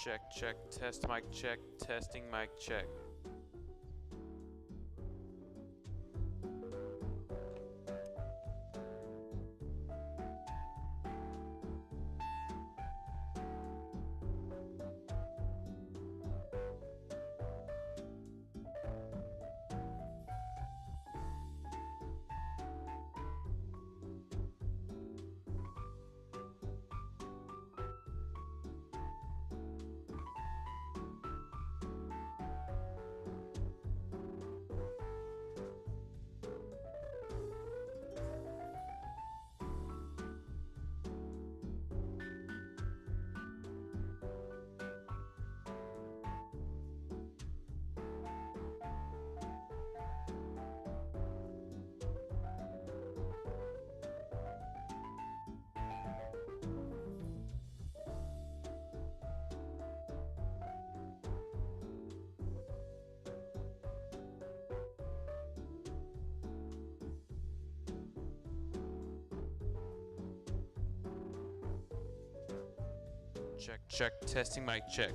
Check, check, test mic check, testing mic check. Check, check, testing mic check.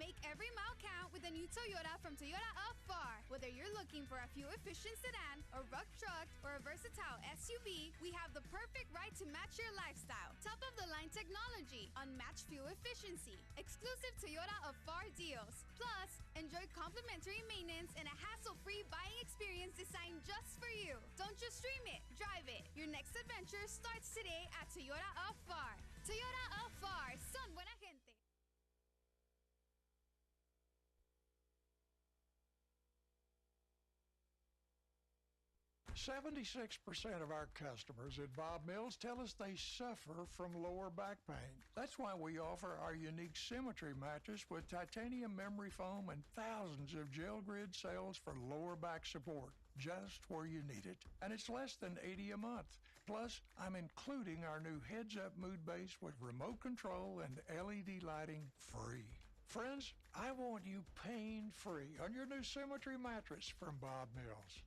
Make every mile count with a new Toyota from Toyota of Far. Whether you're looking for a fuel-efficient sedan, a rugged truck, or a versatile SUV, we have the perfect ride to match your lifestyle. Top-of-the-line technology, unmatched fuel efficiency, exclusive Toyota of Far deals. Plus, enjoy complimentary maintenance and a hassle-free buying experience designed just for you. Don't just dream it, drive it. Your next adventure starts today at Toyota of Far. Toyota of Far, son buena gente. 76% of our customers at Bob Mills tell us they suffer from lower back pain. That's why we offer our unique Symmetry mattress with titanium memory foam and thousands of gel grid cells for lower back support, just where you need it. And it's less than $80 a month. Plus, I'm including our new heads-up mood base with remote control and LED lighting free. Friends, I want you pain-free on your new Symmetry mattress from Bob Mills.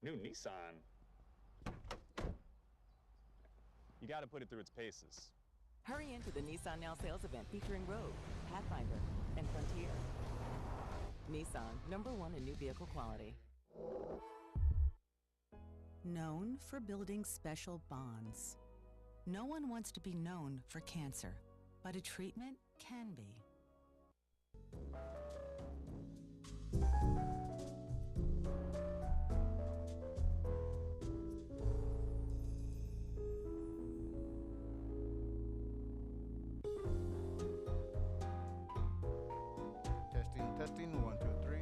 New Nissan. You gotta put it through its paces. Hurry into the Nissan Now sales event featuring Rogue, Pathfinder, and Frontier. Nissan, #1 in new vehicle quality. Known for building special bonds. No one wants to be known for cancer, but a treatment can be. Testing, 1, 2, 3.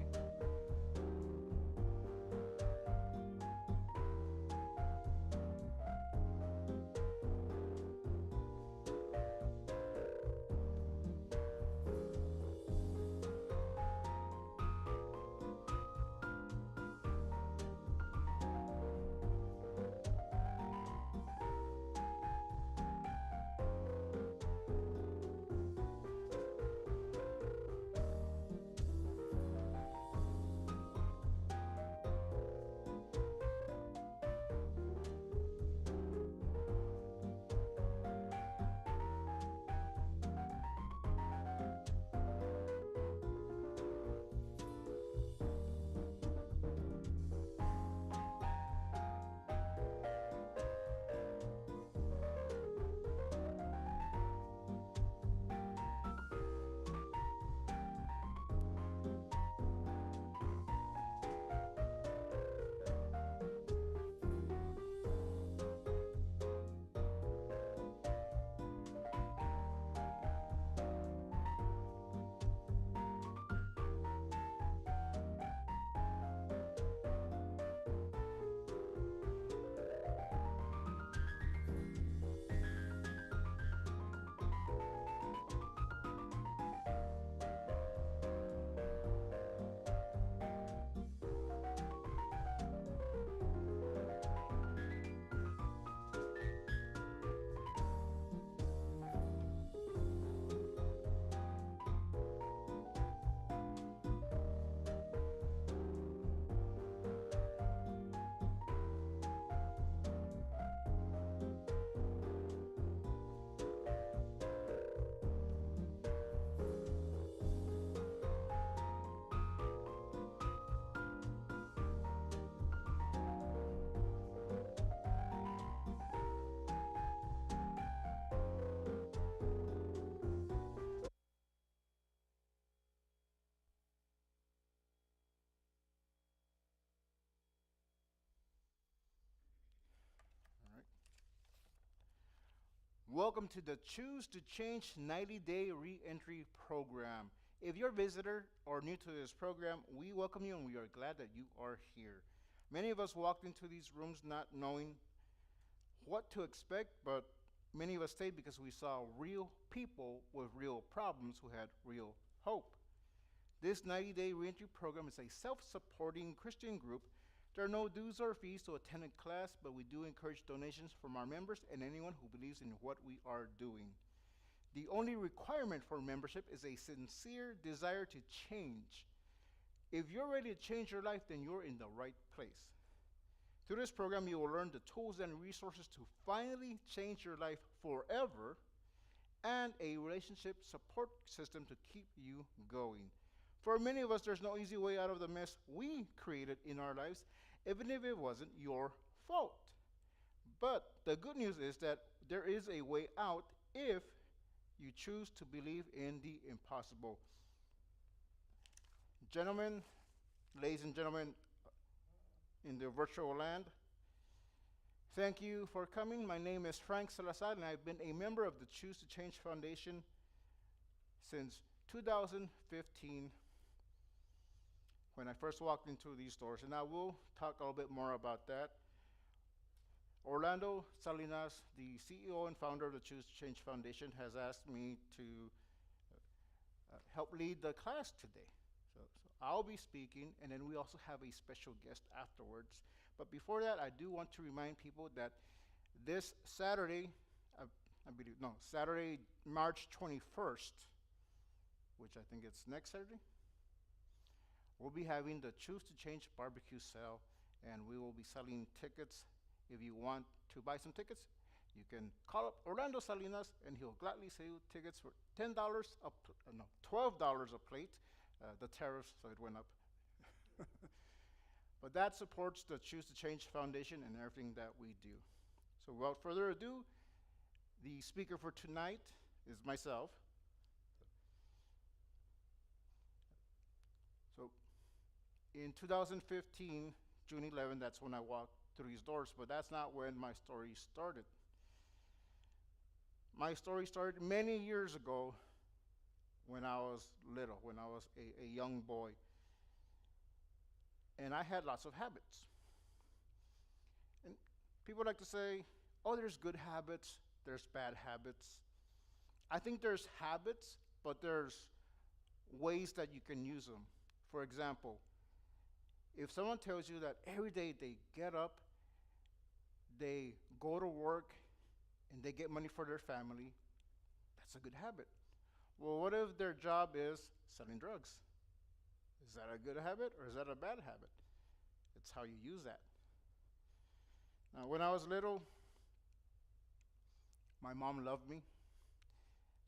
Welcome to the Choose to Change 90-Day Reentry Program. If you're a visitor or new to this program, we welcome you and we are glad that you are here. Many of us walked into these rooms not knowing what to expect, but many of us stayed because we saw real people with real problems who had real hope. This 90-Day Reentry Program is a self-supporting Christian group. There are no dues or fees to attend a class, but we do encourage donations from our members and anyone who believes in what we are doing. The only requirement for membership is a sincere desire to change. If you're ready to change your life, then you're in the right place. Through this program, you will learn the tools and resources to finally change your life forever and a relationship support system to keep you going. For many of us, there's no easy way out of the mess we created in our lives, even if it wasn't your fault. But the good news is that there is a way out if you choose to believe in the impossible. Gentlemen, ladies and gentlemen in the virtual land, thank you for coming. My name is Frank Salazar, and I've been a member of the Choose to Change Foundation since 2015, when I first walked into these doors, and I will talk a little bit more about that. Orlando Salinas, the CEO and founder of the Choose to Change Foundation, has asked me to help lead the class today. So I'll be speaking, and then we also have a special guest afterwards. But before that, I do want to remind people that this Saturday, Saturday, March 21st, which I think it's next Saturday, we'll be having the Choose to Change barbecue sale, and we will be selling tickets. If you want to buy some tickets, you can call up Orlando Salinas, and he'll gladly sell you tickets for no, $12 a plate. The tariffs, so it went up. But that supports the Choose to Change Foundation and everything that we do. So without further ado, the speaker for tonight is myself. So in 2015, June 11, that's when I walked through these doors, but that's not when my story started. My story started many years ago when I was little, when I was a young boy. And I had lots of habits. And people like to say, oh, there's good habits, there's bad habits. I think there's habits, but there's ways that you can use them. For example, if someone tells you that every day they get up, they go to work, and they get money for their family, that's a good habit. Well, what if their job is selling drugs? Is that a good habit or is that a bad habit? It's how you use that. Now, when I was little, my mom loved me.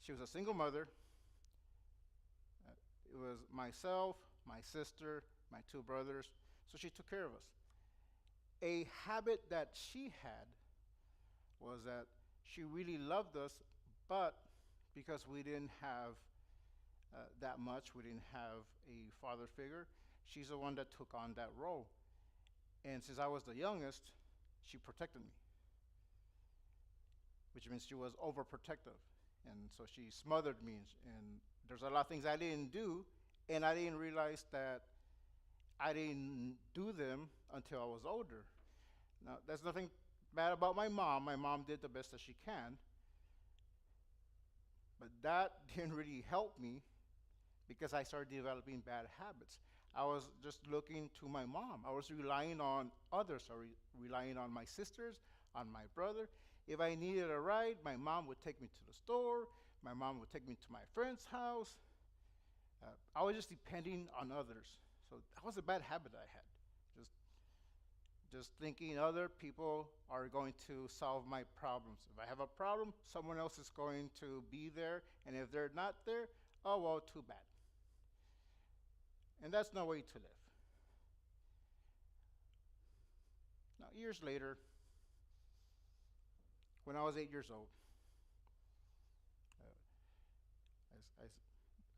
She was a single mother. It was myself, my sister, my two brothers, so she took care of us. A habit that she had was that she really loved us, but because we didn't have that much, we didn't have a father figure, she's the one that took on that role. And since I was the youngest, she protected me, which means she was overprotective. And so she smothered me, and there's a lot of things I didn't do, and I didn't realize that I didn't do them until I was older. Now, there's nothing bad about my mom. My mom did the best that she can. But that didn't really help me because I started developing bad habits. I was just looking to my mom. I was relying on others, or relying on my sisters, on my brother. If I needed a ride, my mom would take me to the store. My mom would take me to my friend's house. I was just depending on others. So that was a bad habit I had. Just thinking other people are going to solve my problems. If I have a problem, someone else is going to be there, and if they're not there, oh well, too bad. And that's no way to live. Now, years later, when I was 8 years old,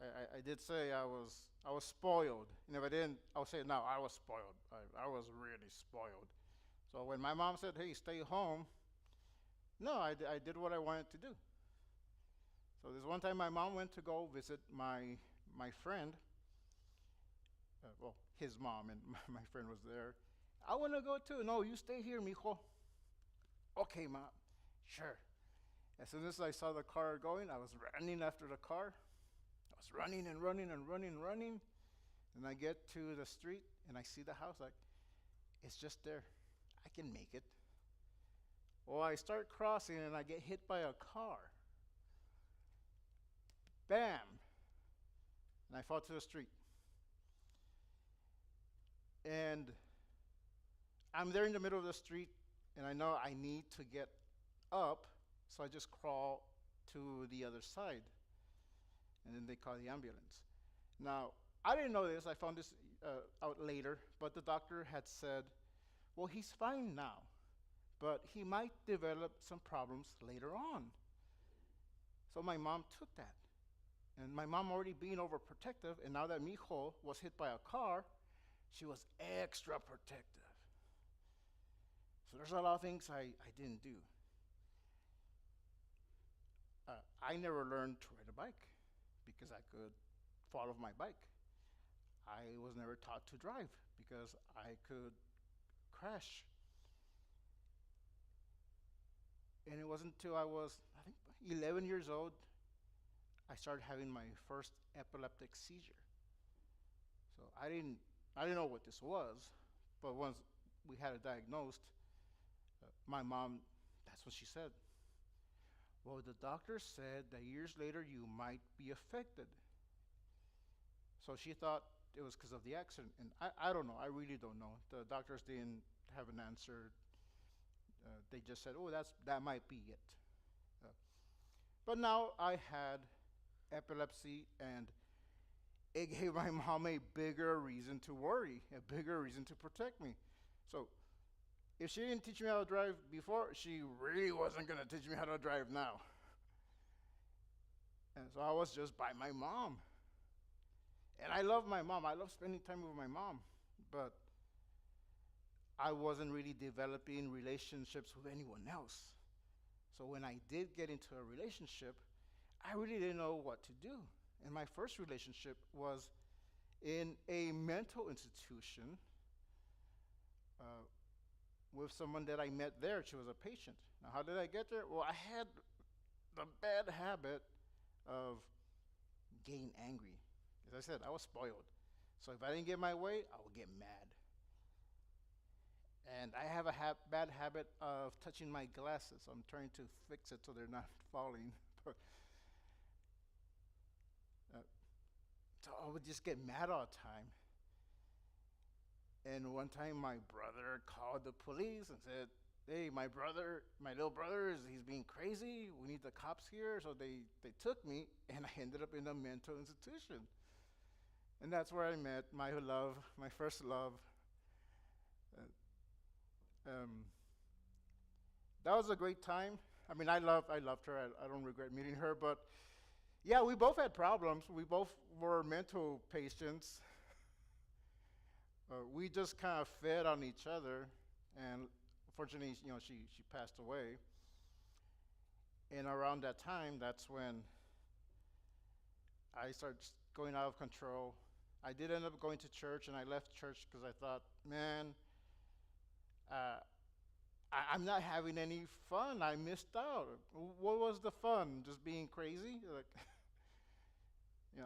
I did say I was spoiled. And if I didn't, I would say, no, I was spoiled. I was really spoiled. So when my mom said, hey, stay home, no, I did what I wanted to do. So this one time my mom went to go visit my friend, well, his mom, and my friend was there. I want to go too. No, you stay here, mijo. Okay, Mom, sure. As soon as I saw the car going, I was running after the car. I was running and running and running and running. And I get to the street and I see the house, like, it's just there. I can make it. Well, I start crossing and I get hit by a car. Bam! And I fall to the street. And I'm there in the middle of the street, and I know I need to get up, so I just crawl to the other side. And then they call the ambulance. Now, I didn't know this. I found this out later, but the doctor had said, well, he's fine now, but he might develop some problems later on. So my mom took that. And my mom already being overprotective, and now that mijo was hit by a car, she was extra protective. So there's a lot of things I didn't do. I never learned to ride a bike because I could fall off my bike. I was never taught to drive because I could crash. And it wasn't until I was, I think, 11 years old, I started having my first epileptic seizure. So I didn't know what this was, but once we had it diagnosed, my mom, that's what she said. Well, the doctor said that years later you might be affected. So she thought it was because of the accident. And I don't know. I really don't know. The doctors didn't have an answer. They just said, "Oh, that might be it." Uh, but now I had epilepsy, and it gave my mom a bigger reason to worry, a bigger reason to protect me. So if she didn't teach me how to drive before, she really wasn't going to teach me how to drive now. And so I was just by my mom. And I love my mom. I love spending time with my mom. But I wasn't really developing relationships with anyone else. So when I did get into a relationship, I really didn't know what to do. And my first relationship was in a mental institution with someone that I met there. She was a patient. Now, how did I get there? Well, I had the bad habit of getting angry. As I said, I was spoiled. So if I didn't get my way, I would get mad. And I have a bad habit of touching my glasses. I'm trying to fix it so they're not falling. So I would just get mad all the time. And one time my brother called the police and said, "Hey, my little brother, he's being crazy. We need the cops here." So they took me, and I ended up in a mental institution. And that's where I met my love, my first love. That was a great time. I mean, I loved her. I don't regret meeting her, but yeah, we both had problems. We both were mental patients. We just kind of fed on each other, and fortunately, she passed away. And around that time, that's when I started going out of control. I did end up going to church, and I left church because I thought, man, I'm not having any fun. I missed out. What was the fun? Just being crazy? Like,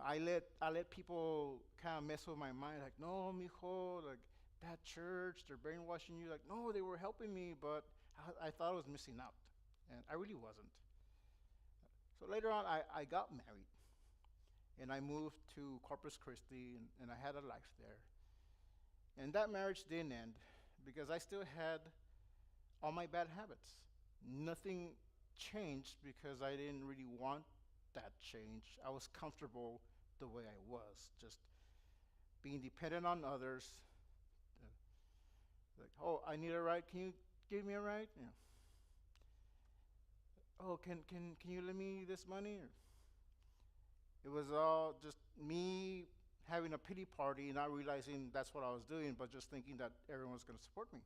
I let people kind of mess with my mind. Like, no, mijo, like that church, they're brainwashing you. Like, no, they were helping me, but I thought I was missing out, and I really wasn't. So later on, I got married, and I moved to Corpus Christi, and I had a life there. And that marriage didn't end because I still had all my bad habits. Nothing changed because I didn't really want that change. I was comfortable the way I was, just being dependent on others. Like, oh, I need a ride. Can you give me a ride? Oh, can you lend me this money? It was all just me having a pity party, not realizing that's what I was doing, but just thinking that everyone was going to support me.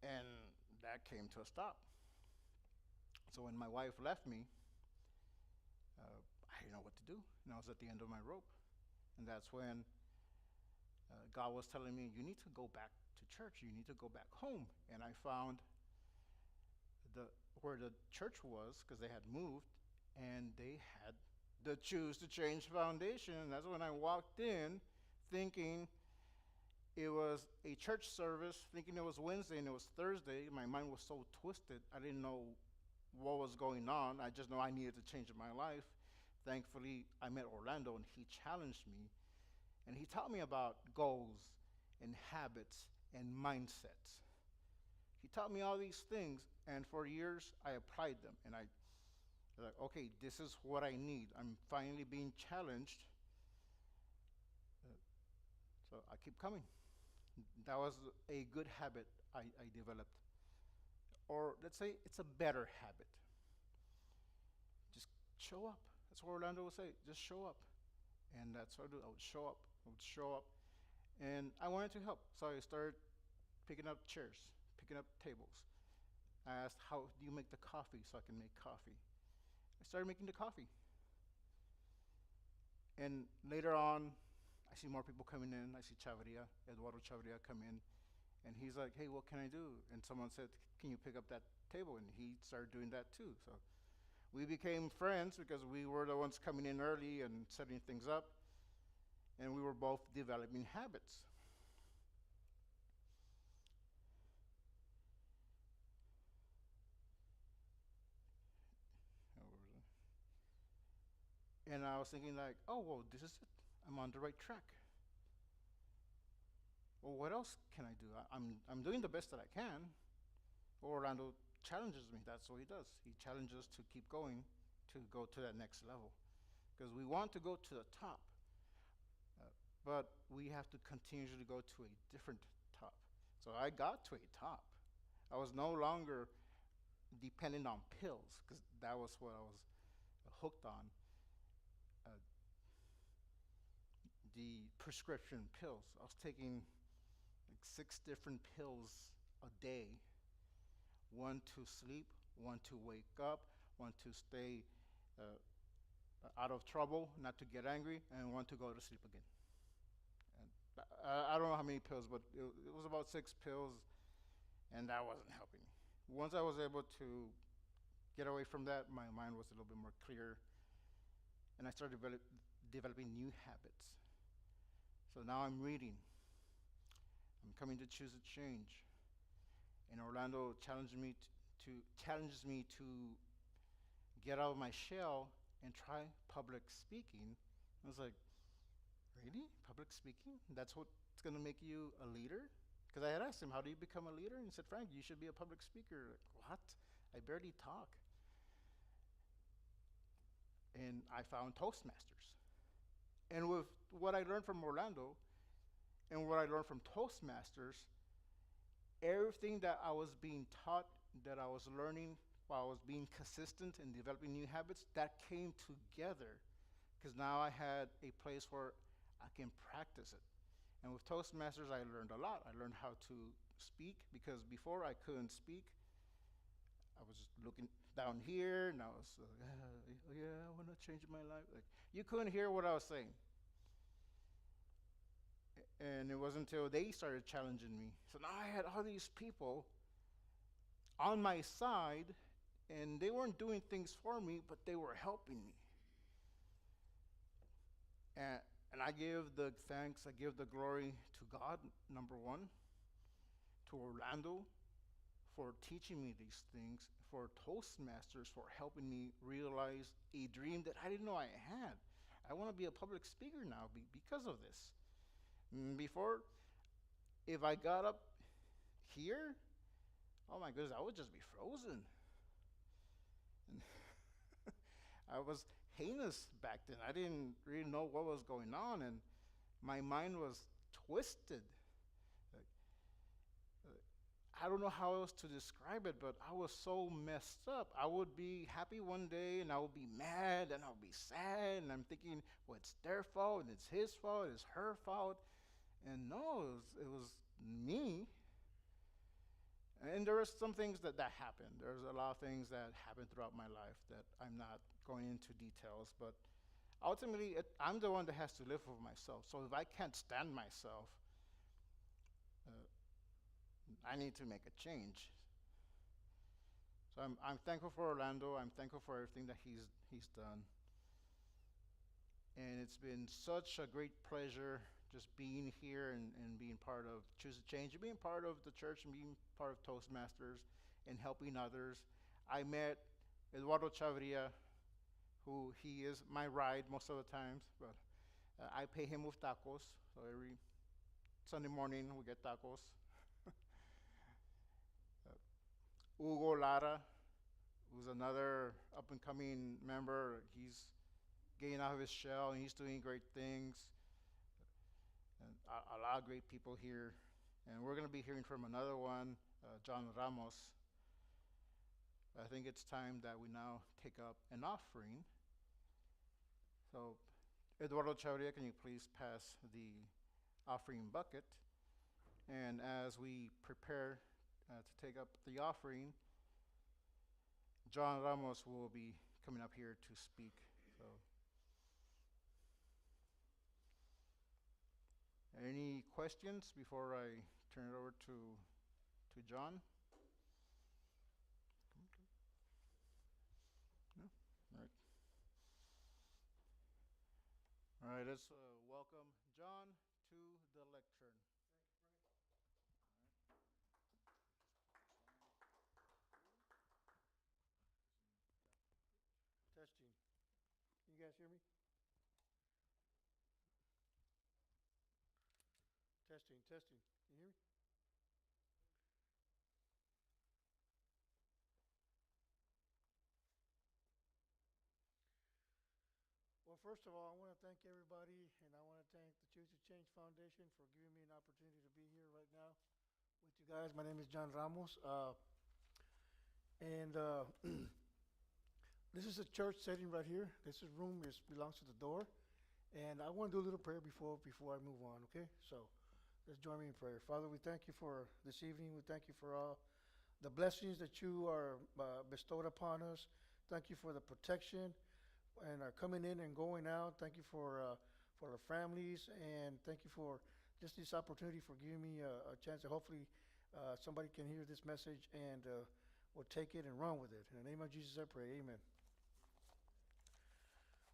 And that came to a stop. So when my wife left me, I didn't know what to do, and I was at the end of my rope. And that's when God was telling me, you need to go back to church. You need to go back home. And I found where the church was, because they had moved, and they had the Choose to Change Foundation. And that's when I walked in thinking it was a church service, thinking it was Wednesday and it was Thursday. My mind was so twisted, I didn't know what was going on. I just know I needed to change my life. Thankfully, I met Orlando, and he challenged me. And he taught me about goals and habits and mindsets. He taught me all these things, and for years, I applied them. And I was like, okay, this is what I need. I'm finally being challenged. So I keep coming. That was a good habit I developed. Or let's say it's a better habit. Just show up. That's what Orlando would say. Just show up. And that's what I do. I would show up. And I wanted to help. So I started picking up chairs, picking up tables. I asked, how do you make the coffee so I can make coffee? I started making the coffee. And later on, I see more people coming in. I see Eduardo Chavarria come in. And he's like, hey, what can I do? And someone said, can you pick up that table? And he started doing that too. So we became friends because we were the ones coming in early and setting things up. And we were both developing habits. And I was thinking like, oh, well, this is it. I'm on the right track. Well, what else can I do? I'm doing the best that I can. Orlando challenges me. That's what he does. He challenges to keep going, to go to that next level. Because we want to go to the top, but we have to continually go to a different top. So I got to a top. I was no longer dependent on pills, because that was what I was hooked on. Uh, the prescription pills. I was taking like 6 different pills a day. One to sleep, one to wake up, one to stay out of trouble, not to get angry, and one to go to sleep again. And I don't know how many pills, but it was about 6 pills, and that wasn't helping me. Once I was able to get away from that, my mind was a little bit more clear, and I started developing new habits. So now I'm reading. I'm coming to choose a change. And Orlando challenges me to get out of my shell and try public speaking. I was like, really? Public speaking? That's what's going to make you a leader? Because I had asked him, how do you become a leader? And he said, Frank, you should be a public speaker. Like, what? I barely talk. And I found Toastmasters. And with what I learned from Orlando and what I learned from Toastmasters, everything that I was being taught, that I was learning while I was being consistent and developing new habits, that came together. Because now I had a place where I can practice it. And with Toastmasters, I learned a lot. I learned how to speak, because before I couldn't speak. I was just looking down here, and I was, I want to change my life. Like, you couldn't hear what I was saying. And it wasn't until they started challenging me. So now I had all these people on my side, and they weren't doing things for me, but they were helping me. And I give the thanks, I give the glory to God, number one, to Orlando for teaching me these things, for Toastmasters for helping me realize a dream that I didn't know I had. I want to be a public speaker now because of this. Before, if I got up here, oh my goodness, I would just be frozen. And I was heinous back then. I didn't really know what was going on, and my mind was twisted. I don't know how else to describe it, but I was so messed up. I would be happy one day, and I would be mad, and I would be sad, and I'm thinking, well, it's their fault, and it's his fault, it's her fault. And no, it was me. And there were some things that happened. There's a lot of things that happened throughout my life that I'm not going into details, but ultimately, I'm the one that has to live with myself. So if I can't stand myself, I need to make a change. So I'm thankful for Orlando. I'm thankful for everything that he's done. And it's been such a great pleasure just being here and being part of Choose to Change, and being part of the church, and being part of Toastmasters, and helping others. I met Eduardo Chavria, who he is my ride most of the times, but I pay him with tacos. So every Sunday morning we get tacos. Hugo Lara, who's another up-and-coming member. He's getting out of his shell, and he's doing great things. And a lot of great people here. And we're going to be hearing from another one, John Ramos. I think it's time that we now take up an offering. So, Eduardo Chavria, can you please pass the offering bucket? And as we prepare to take up the offering, John Ramos will be coming up here to speak. So, any questions before I turn it over to John? No? All right. All right, let's welcome John to the lectern. Testing. Can you guys hear me? Testing, testing. You hear me? Well, first of all, I want to thank everybody, and I want to thank the Choose to Change Foundation for giving me an opportunity to be here right now with you guys. My name is John Ramos, and this is a church setting right here. This room belongs to the door, and I want to do a little prayer before I move on. Okay, so let's join me in prayer. Father, we thank you for this evening. We thank you for all the blessings that you are bestowed upon us. Thank you for the protection and are coming in and going out. Thank you for our families, and thank you for just this opportunity for giving me a chance to hopefully somebody can hear this message and will take it and run with it. In the name of Jesus, I pray. Amen.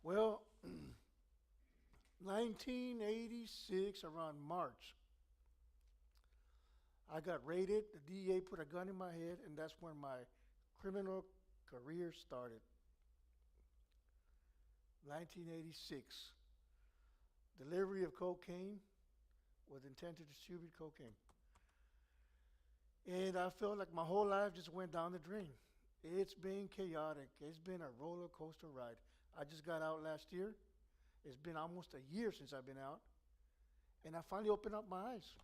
Well, 1986, around March, I got raided. The DEA put a gun in my head, and that's when my criminal career started. 1986. Delivery of cocaine with intent to distribute cocaine. And I felt like my whole life just went down the drain. It's been chaotic. It's been a roller coaster ride. I just got out last year. It's been almost a year since I've been out. And I finally opened up my eyes.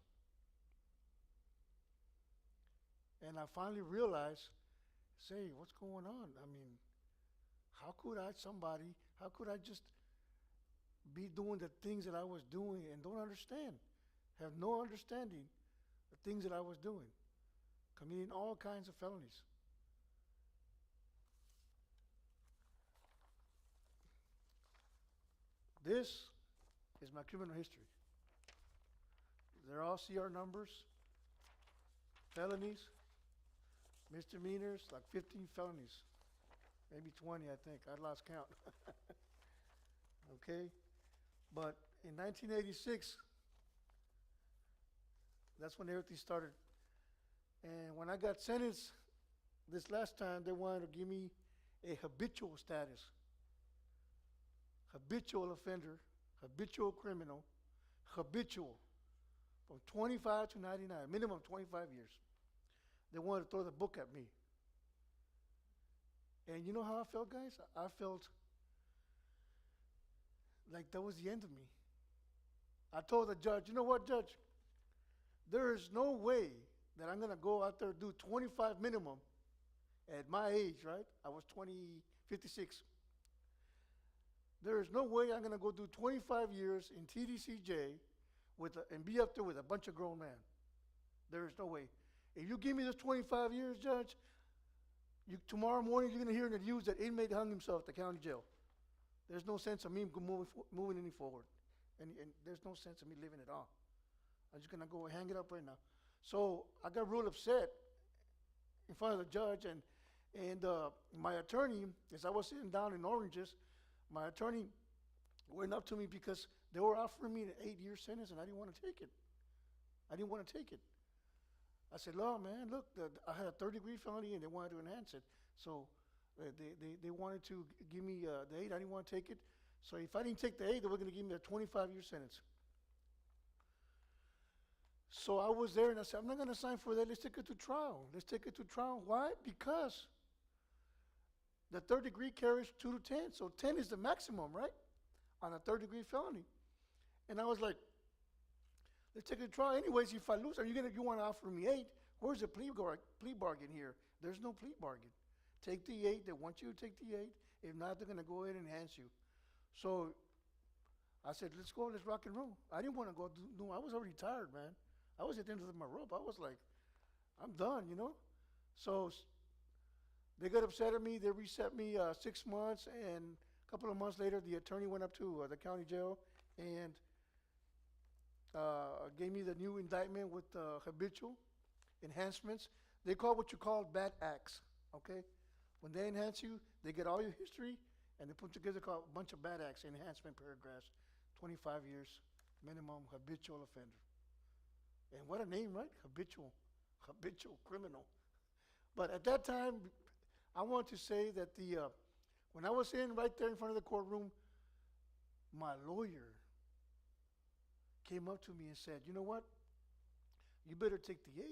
And I finally realized, say, what's going on? I mean, how could I just be doing the things that I was doing and don't understand, have no understanding the things that I was doing, committing all kinds of felonies. This is my criminal history. They're all CR numbers, felonies, misdemeanors, like 15 felonies. Maybe 20, I think. I lost count. Okay? But in 1986, that's when everything started. And when I got sentenced this last time, they wanted to give me a habitual status. Habitual offender, habitual criminal, habitual. From 25 to 99, minimum 25 years. They wanted to throw the book at me. And you know how I felt, guys? I felt like that was the end of me. I told the judge, you know what, judge? There is no way that I'm going to go out there and do 25 minimum at my age, right? I was 56. There is no way I'm going to go do 25 years in TDCJ and be up there with a bunch of grown men. There is no way. If you give me this 25 years, judge, tomorrow morning you're going to hear in the news that inmate hung himself at the county jail. There's no sense of me moving any forward. And there's no sense of me living at all. I'm just going to go and hang it up right now. So I got real upset in front of the judge, and my attorney, as I was sitting down in Oranges, my attorney went up to me because they were offering me an 8-year sentence, and I didn't want to take it. I said, "Look, man, look, I had a third-degree felony, and they wanted to enhance it. So they wanted to give me the 8. I didn't want to take it. So if I didn't take the 8, they were going to give me a 25-year sentence." So I was there, and I said, "I'm not going to sign for that. Let's take it to trial. Why? Because the third degree carries 2 to 10. So 10 is the maximum, right, on a third-degree felony." And I was like, "Let's take it to trial. Anyways, if I lose, you want to offer me 8? Where's the plea bargain here? There's no plea bargain. Take the 8. They want you to take the 8. If not, they're going to go ahead and enhance you." So I said, "Let's go. Let's rock and roll." I didn't want to go. No, I was already tired, man. I was at the end of my rope. I was like, I'm done, you know. So they got upset at me. They reset me 6 months, and a couple of months later, the attorney went up to the county jail and gave me the new indictment with habitual enhancements. They call what you call bad acts, okay? When they enhance you, they get all your history, and they put together a bunch of bad acts, enhancement paragraphs, 25 years minimum, habitual offender. And what a name, right? Habitual criminal. But at that time, I want to say that when I was sitting right there in front of the courtroom, my lawyer came up to me and said, "You know what? you better take the 8.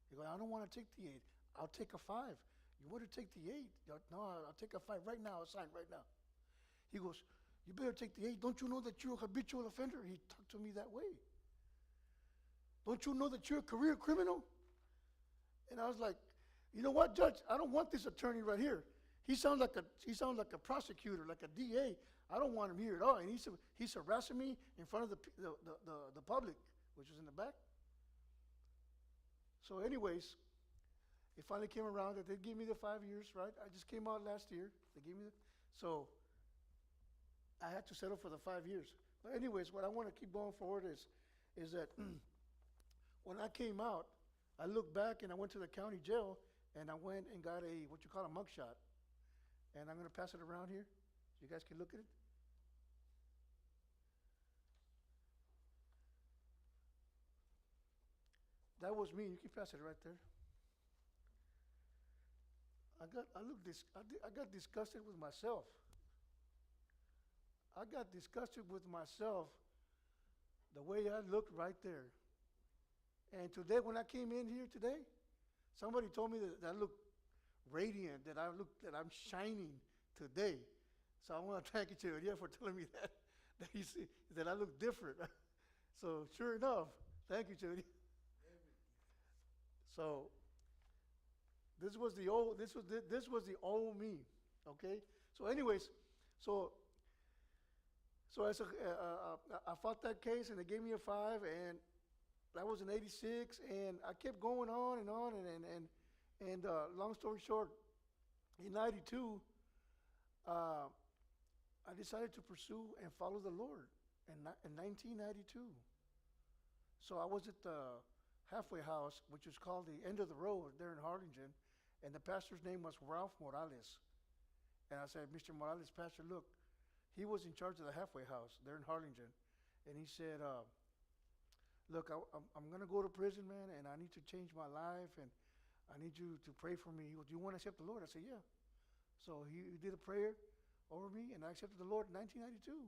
He goes, I don't want to take the 8. I'll take a 5. You want to take the 8? No, I'll take a 5 right now. I'll sign right now. He goes, you better take the 8. Don't you know that you're a habitual offender? He talked to me that way. Don't you know that you're a career criminal? And I was like, you know what, Judge? I don't want this attorney right here. He sounds like a prosecutor, like a DA. I don't want him here at all. And he's harassing me in front of the public, which is in the back. So anyways, it finally came around that they gave me the 5 years, right? I just came out last year. They gave me so I had to settle for the 5 years. But anyways, what I want to keep going forward is that when I came out, I looked back and I went to the county jail and I went and got what you call a mugshot. And I'm going to pass it around here so you guys can look at it. That was me. You can pass it right there. I got disgusted with myself. I got disgusted with myself the way I looked right there. And today, when I came in here today, somebody told me that I look radiant, that I'm shining today. So I want to thank you, Cheria, for telling me that I look different. So sure enough, thank you, Cheria. So this was the old me, okay? So anyways, so as I fought that case and they gave me a 5, and that was in '86, and I kept going on and on, and long story short, in '92, I decided to pursue and follow the Lord in 1992. So I was at the halfway house, which was called the End of the Road there in Harlingen, and the pastor's name was Ralph Morales. And I said, Mr. Morales, Pastor, look, he was in charge of the halfway house there in Harlingen, and he said, look, I'm going to go to prison, man, and I need to change my life, and I need you to pray for me. He goes, do you want to accept the Lord? I said, yeah. So he did a prayer over me, and I accepted the Lord in 1992.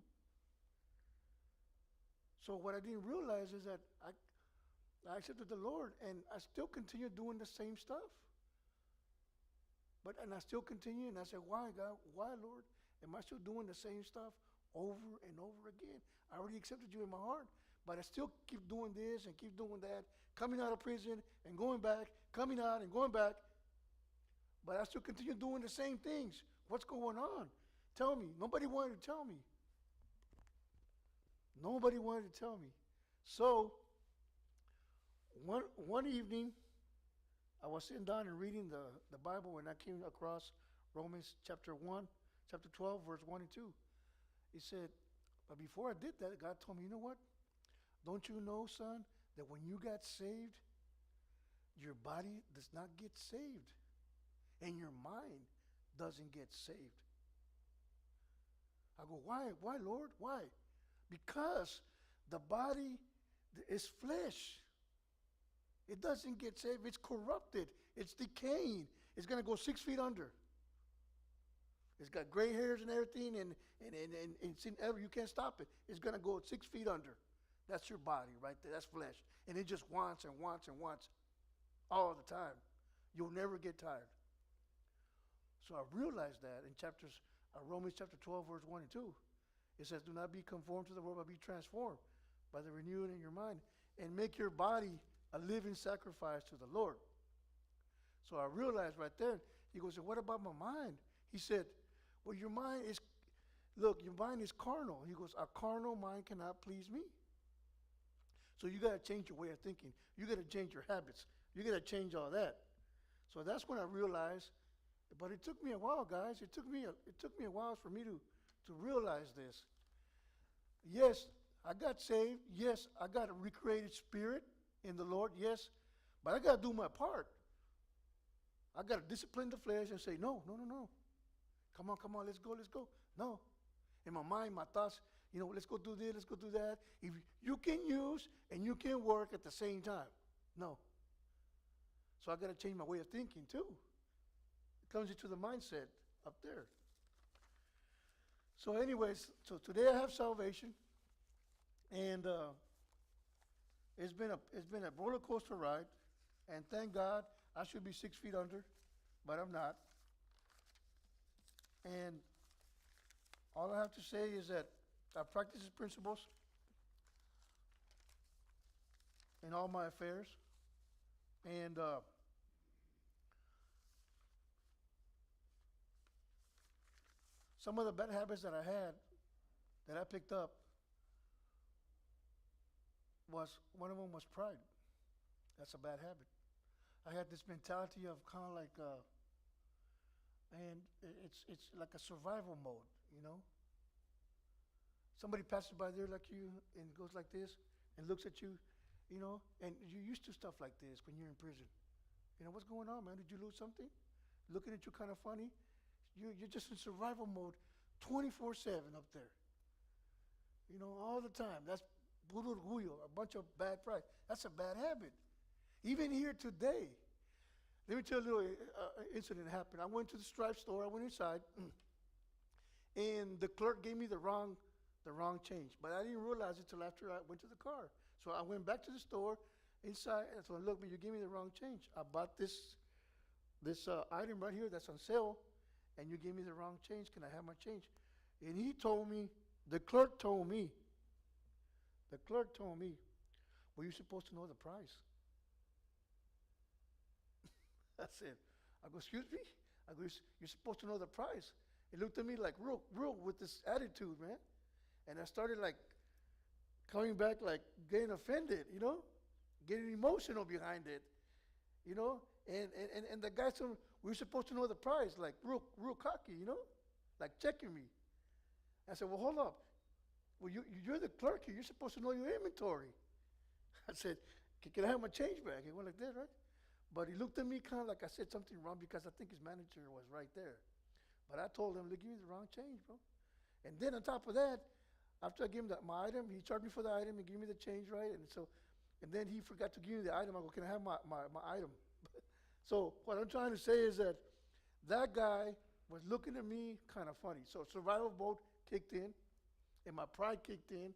So what I didn't realize is that I accepted the Lord, and I still continue doing the same stuff. And I still continue, and I said, why, God? Why, Lord? Am I still doing the same stuff over and over again? I already accepted you in my heart, but I still keep doing this and keep doing that, coming out of prison and going back, coming out and going back. But I still continue doing the same things. What's going on? Tell me. Nobody wanted to tell me. Nobody wanted to tell me. So one evening, I was sitting down and reading the Bible, and I came across Romans chapter 12, verse 1 and 2. He said, but before I did that, God told me, you know what? Don't you know, son, that when you got saved, your body does not get saved, and your mind doesn't get saved. I go, why? Why, Lord? Why? Because the body is flesh. It doesn't get saved. It's corrupted. It's decaying. It's going to go 6 feet under. It's got gray hairs and everything, and you can't stop it. It's going to go 6 feet under. That's your body right there. That's flesh. And it just wants and wants and wants all the time. You'll never get tired. So I realized that in Romans chapter 12, verse 1 and 2. It says, do not be conformed to the world, but be transformed by the renewing in your mind, and make your body a living sacrifice to the Lord. So I realized right there, he goes, what about my mind? He said, well, your mind is carnal. He goes, a carnal mind cannot please me. So you got to change your way of thinking. You got to change your habits. You got to change all that. So that's when I realized, but it took me a while, guys. It took me a while for me to realize this. Yes, I got saved. Yes, I got a recreated spirit in the Lord. Yes, but I got to do my part. I got to discipline the flesh and say, no. Come on, let's go. No. In my mind, my thoughts, let's go do this, let's go do that. If you can use and you can work at the same time. No. So I got to change my way of thinking too. It comes into the mindset up there. So anyways, so today I have salvation. And It's been a roller coaster ride, and thank God I should be 6 feet under, but I'm not. And all I have to say is that I practice his principles in all my affairs, and some of the bad habits that I had that I picked up was one of them was pride. That's a bad habit. I had this mentality of kind of like, and it's like a survival mode, you know. Somebody passes by there like you and goes like this and looks at you, you know, and you're used to stuff like this when you're in prison. You know, what's going on, man? Did you lose something? Looking at you kind of funny. You're just in survival mode 24/7 up there. You know, all the time. That's puro orgullo, a bunch of bad pride. That's a bad habit. Even here today, let me tell you a little incident happened. I went to the Stripe store. I went inside, and the clerk gave me the wrong change. But I didn't realize it till after I went to the car. So I went back to the store inside, and so look, you gave me the wrong change. I bought this item right here that's on sale, and you gave me the wrong change. Can I have my change? And he told me, the clerk told me, well, you're supposed to know the price. I said, I go, excuse me? I go, you're supposed to know the price. He looked at me like real with this attitude, man. And I started like coming back, like getting offended, you know, getting emotional behind it, you know. And the guy said, we're supposed to know the price, like real cocky, you know, like checking me. I said, well, hold up. Well, you're the clerk here. You're supposed to know your inventory. I said, can I have my change back? He went like that, right? But he looked at me kind of like I said something wrong because I think his manager was right there. But I told him, look, give me the wrong change, bro. And then on top of that, after I gave him my item, he charged me for the item and gave me the change, right? And then he forgot to give me the item. I go, can I have my item? So what I'm trying to say is that guy was looking at me kind of funny. So survival mode kicked in, and my pride kicked in,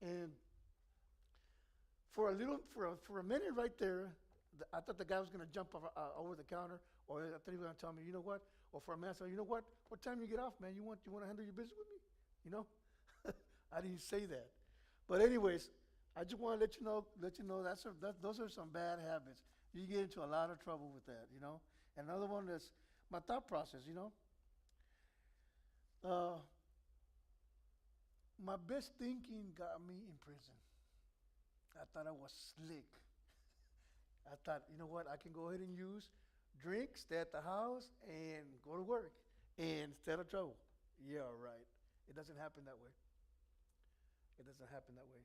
and for a minute right there, I thought the guy was gonna jump over the counter, or I thought he was gonna tell me, you know what? Or for a man, say, you know what? What time you get off, man? You want to handle your business with me? You know? I didn't say that, but anyways, I just want to let you know those are some bad habits. You get into a lot of trouble with that, you know. And another one is my thought process, you know. My best thinking got me in prison. I thought I was slick. I thought, you know what, I can go ahead and drink, stay at the house, and go to work, and stay out of trouble. Yeah, right. It doesn't happen that way. It doesn't happen that way.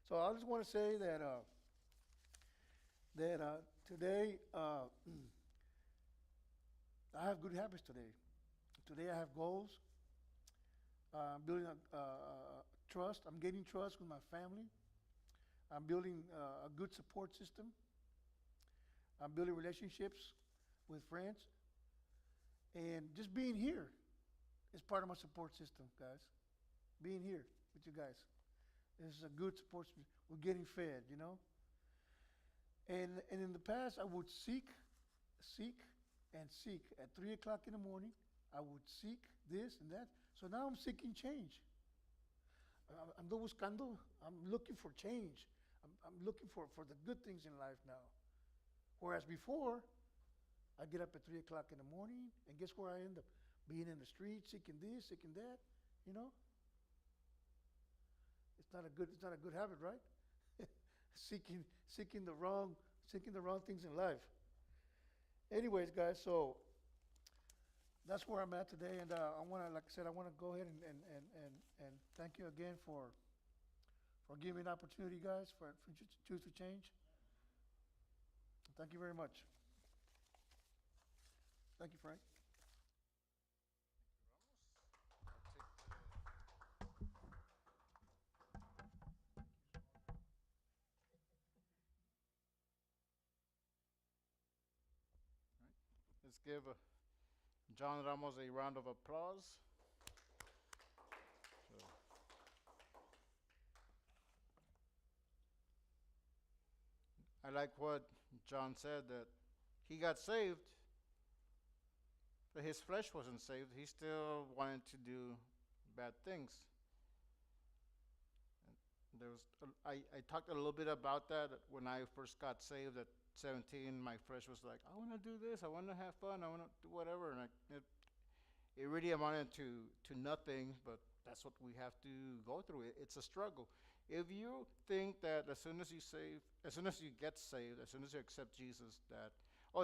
So I just want to say that today I have good habits today. Today I have goals. I'm building a trust. I'm gaining trust with my family. I'm building a good support system. I'm building relationships with friends. And just being here is part of my support system, guys. Being here with you guys. This is a good support system. We're getting fed, you know. And in the past, I would seek at 3 o'clock in the morning. I would seek this and that. So now I'm seeking change. Ando buscando. I'm looking for change. I'm looking for the good things in life now. Whereas before, I get up at 3 o'clock in the morning, and guess where I end up? Being in the street, seeking this, seeking that, you know? It's not a good habit, right? seeking the wrong things in life. Anyways, guys, so that's where I'm at today, and I want to, like I said, I want to go ahead and thank you again for giving me an opportunity, guys, for Choose to Change. Thank you very much. Thank you, Frank. Let's give John Ramos a round of applause. So, I like what John said, that he got saved, but his flesh wasn't saved. He still wanted to do bad things. There was I talked a little bit about that when I first got saved at 17. My flesh was like, I want to do this, I want to have fun, I want to do whatever, and it really amounted to nothing. But that's what we have to go through. It's a struggle. If you think that as soon as you get saved, as soon as you accept Jesus, that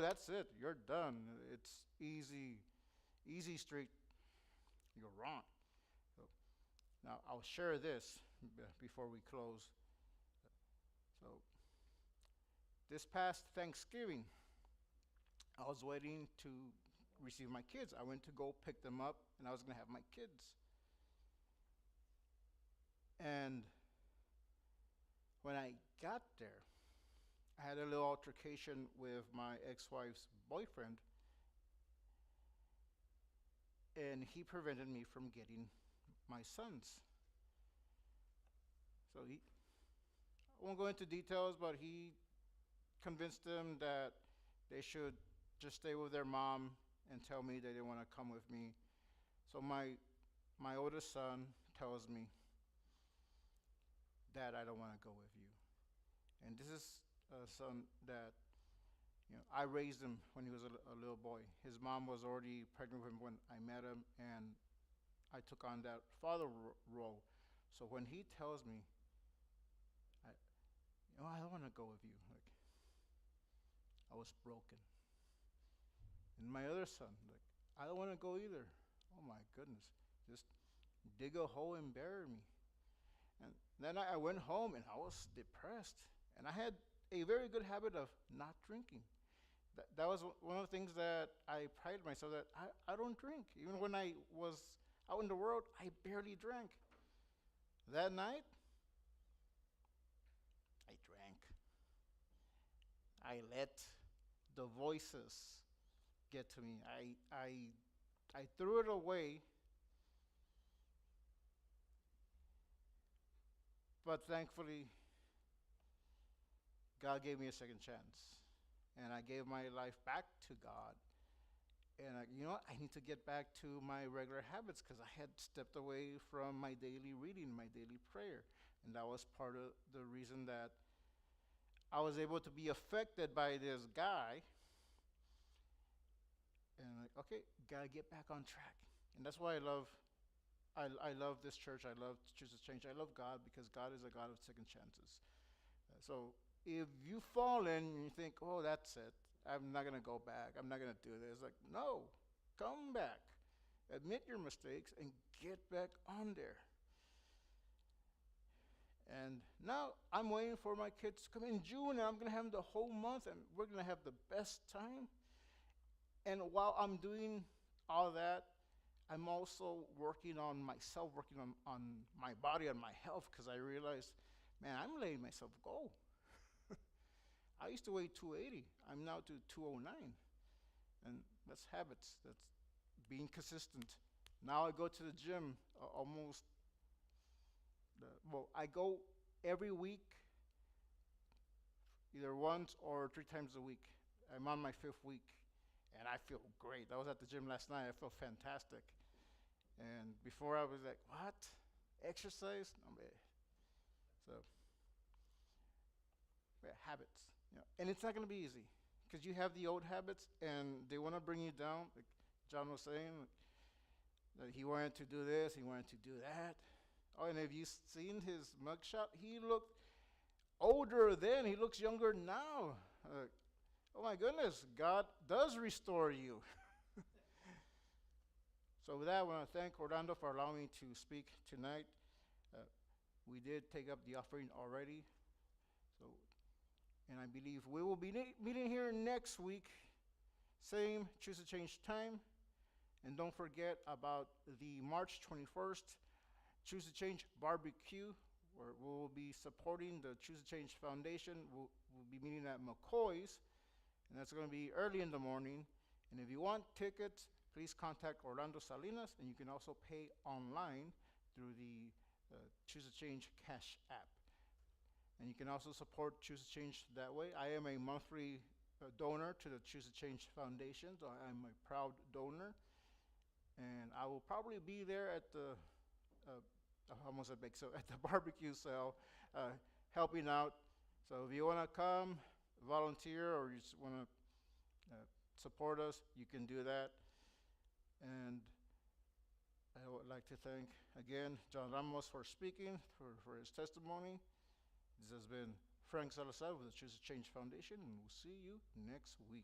that's it, you're done, it's easy street, you're wrong. So now I'll share this before we close. So this past Thanksgiving, I was waiting to receive my kids. I went to go pick them up, and I was going to have my kids. And when I got there, I had a little altercation with my ex-wife's boyfriend, and he prevented me from getting my sons. So I won't go into details, but he convinced them that they should just stay with their mom and tell me they didn't want to come with me. So my oldest son tells me, Dad, I don't want to go with you. And this is a son that, I raised him when he was a little boy. His mom was already pregnant with him when I met him, and I took on that father role. So when he tells me, I don't want to go with you, like, I was broken. And my other son, like, I don't want to go either. Oh my goodness, just dig a hole and bury me. And then I went home and I was depressed. And I had a very good habit of not drinking. That was one of the things that I prided myself that I don't drink. Even when I was out in the world, I barely drank. That night, I drank. I let the voices get to me. I threw it away. But thankfully, God gave me a second chance. And I gave my life back to God. And I need to get back to my regular habits, because I had stepped away from my daily reading, my daily prayer. And that was part of the reason that I was able to be affected by this guy. And okay, gotta get back on track. And that's why I love this church. I love Choose to Change. I love God, because God is a God of second chances. So if you've fallen and you think, oh, that's it, I'm not going to go back, I'm not going to do this. Like, no, come back. Admit your mistakes and get back on there. And now I'm waiting for my kids to come in June, and I'm going to have them the whole month, and we're going to have the best time. And while I'm doing all that, I'm also working on myself, working on my body, on my health, because I realized, man, I'm letting myself go. I used to weigh 280. I'm now to 209. And that's habits. That's being consistent. Now I go to the gym I go every week, either once or 3 times a week. I'm on my 5th week, and I feel great. I was at the gym last night. I felt fantastic. And before I was like, what? Exercise? No, man. So, habits. And it's not going to be easy, because you have the old habits, and they want to bring you down. Like John was saying, that he wanted to do this, he wanted to do that. Oh, and have you seen his mugshot? He looked older then. He looks younger now. Oh my goodness, God does restore you. So with that, I want to thank Orlando for allowing me to speak tonight. We did take up the offering already. And I believe we will be meeting here next week. Same Choose to Change time. And don't forget about the March 21st Choose to Change barbecue, where we will be supporting the Choose to Change Foundation. We'll be meeting at McCoy's, and that's going to be early in the morning. And if you want tickets, please contact Orlando Salinas, and you can also pay online through the Choose to Change Cash app. And you can also support Choose to Change that way. I am a monthly donor to the Choose to Change Foundation. So I'm a proud donor. And I will probably be there at the, almost a big, so at the barbecue sale, helping out. So if you want to come, volunteer, or you just want to support us, you can do that. And I would like to thank again John Ramos for speaking, for his testimony. This has been Frank Salazar with the Choose to Change Foundation, and we'll see you next week.